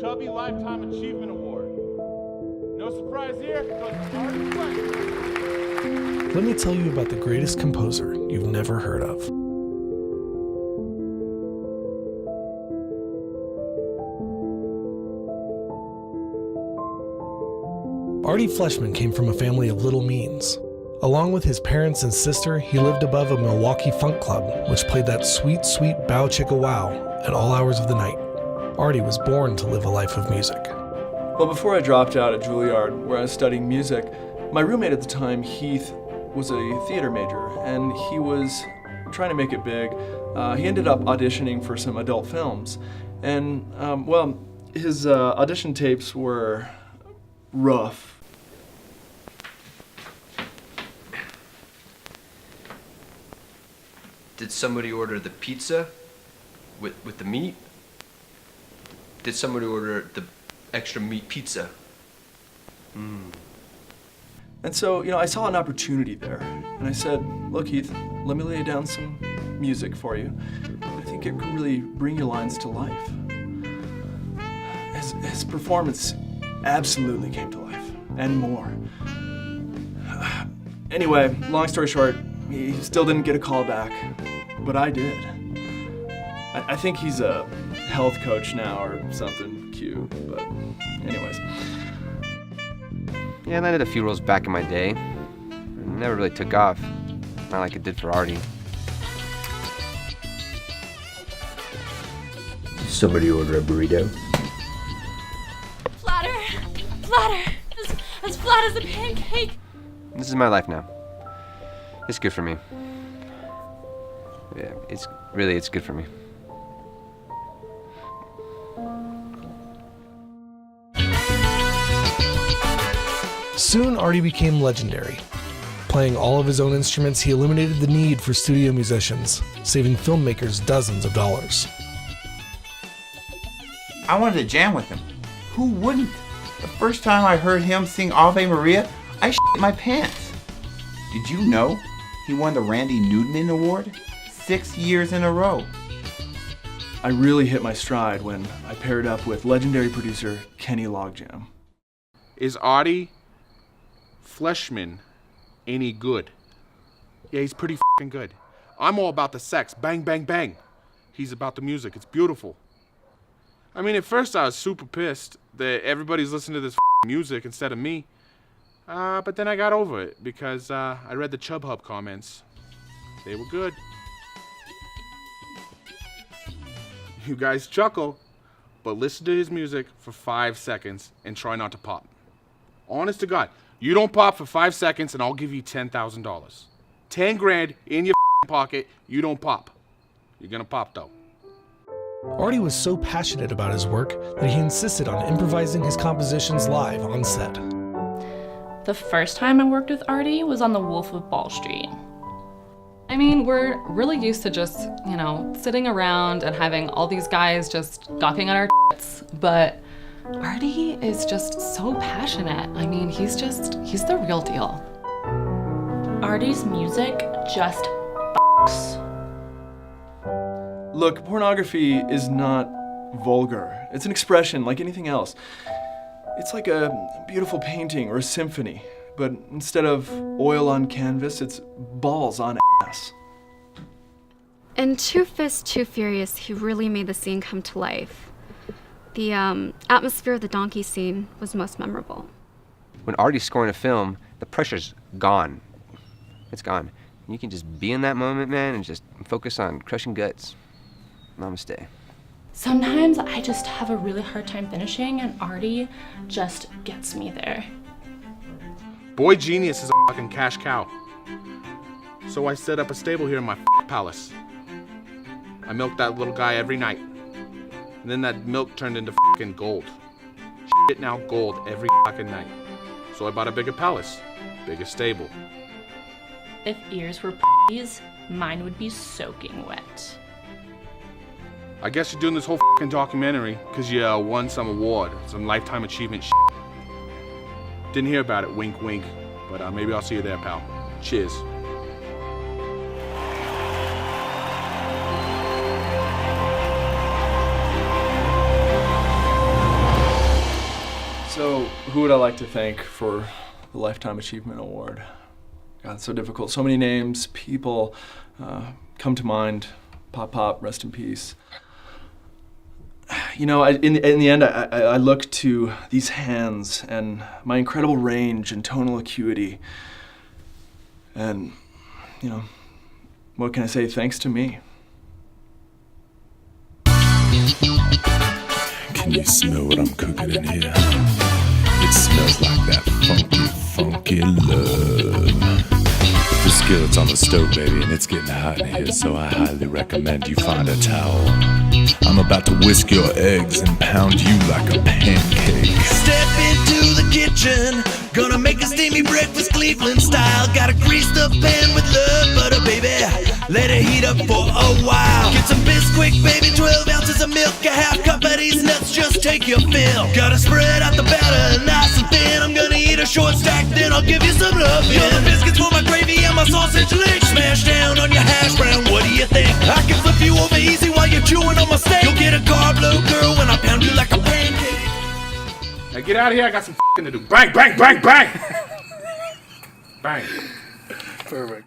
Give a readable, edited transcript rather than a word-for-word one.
Chubby Lifetime Achievement Award. No surprise here, goes to Artie Fleshman. Let me tell you about the greatest composer you've never heard of. Artie Fleshman came from a family of little means. Along with his parents and sister, he lived above a Milwaukee funk club, which played that sweet, sweet bow chicka wow at all hours of the night. Artie was born to live a life of music. Well, before I dropped out at Juilliard, where I was studying music, my roommate at the time, Heath, was a theater major, and he was trying to make it big. He ended up auditioning for some adult films, and, his audition tapes were rough. Did somebody order the pizza with the meat? Did somebody order the extra meat pizza? And so, I saw an opportunity there, and I said, look, Heath, let me lay down some music for you. I think it could really bring your lines to life. His performance absolutely came to life, and more. Anyway, long story short, he still didn't get a call back, but I did. I think he's a health coach now or something cute, but anyways. Yeah, I did a few roles back in my day. It never really took off, not like it did for Artie. Did somebody order a burrito? Flatter, as flat as a pancake. This is my life now. It's good for me. Yeah, it's good for me. Soon, Artie became legendary. Playing all of his own instruments, he eliminated the need for studio musicians, saving filmmakers dozens of dollars. I wanted to jam with him. Who wouldn't? The first time I heard him sing Ave Maria, I shit my pants. Did you know he won the Randy Newman Award 6 years in a row? I really hit my stride when I paired up with legendary producer Kenny Logjam. Is Artie Fleshman any good? Yeah, he's pretty f***ing good. I'm all about the sex, bang, bang, bang. He's about the music, it's beautiful. I mean, at first I was super pissed that everybody's listening to this f***ing music instead of me. But then I got over it because I read the Chub Hub comments. They were good. You guys chuckle, but listen to his music for 5 seconds and try not to pop. Honest to God, you don't pop for 5 seconds and I'll give you $10,000. 10 grand in your pocket, you don't pop. You're gonna pop though. Artie was so passionate about his work that he insisted on improvising his compositions live on set. The first time I worked with Artie was on The Wolf of Ball Street. I mean, we're really used to just, sitting around and having all these guys just gawking at our tits, but Artie is just so passionate. I mean, he's the real deal. Artie's music just f***s. Look, pornography is not vulgar. It's an expression like anything else. It's like a beautiful painting or a symphony, but instead of oil on canvas, it's balls on ass. In Two Fists, Too Furious, he really made the scene come to life. The atmosphere of the donkey scene was most memorable. When Artie's scoring a film, the pressure's gone. It's gone. You can just be in that moment, man, and just focus on crushing guts. Namaste. Sometimes I just have a really hard time finishing, and Artie just gets me there. Boy Genius is a fucking cash cow. So I set up a stable here in my palace. I milk that little guy every night. And then that milk turned into fucking gold. Shit now gold every fucking night. So I bought a bigger palace, bigger stable. If ears were p***s, mine would be soaking wet. I guess you're doing this whole fucking documentary because you won some award, some lifetime achievement shit. Didn't hear about it, wink wink, but maybe I'll see you there, pal. Cheers. Who would I like to thank for the Lifetime Achievement Award? God, it's so difficult. So many names, people come to mind. Pop, rest in peace. You know, in the end, I look to these hands and my incredible range and tonal acuity. And, you know, what can I say? Thanks to me. Can you smell what I'm cooking in here? It smells like that funky love. The skillet's on the stove, baby, and it's getting hot in here, so I highly recommend you find a towel. I'm about to whisk your eggs and pound you like a pancake. Step into the kitchen, gonna make a steamy breakfast Cleveland style. Gotta grease the pan with love butter, baby. Let it heat up for a while. Get some Bisquick, baby, 12 ounces of milk, a half cup of these nuts, just take your fill. Gotta spread out the batter nice and thin. I'm gonna eat a short stack, then I'll give you some love. You're the biscuits for my gravy and my sausage links. Smash down on your hash brown, what do you think? I can flip you over easy while you're chewing on my steak. You'll get a carb load, girl, when I pound you like a pancake. Now get out of here, I got some to do. Bang, bang, bang, bang! Bang. Perfect.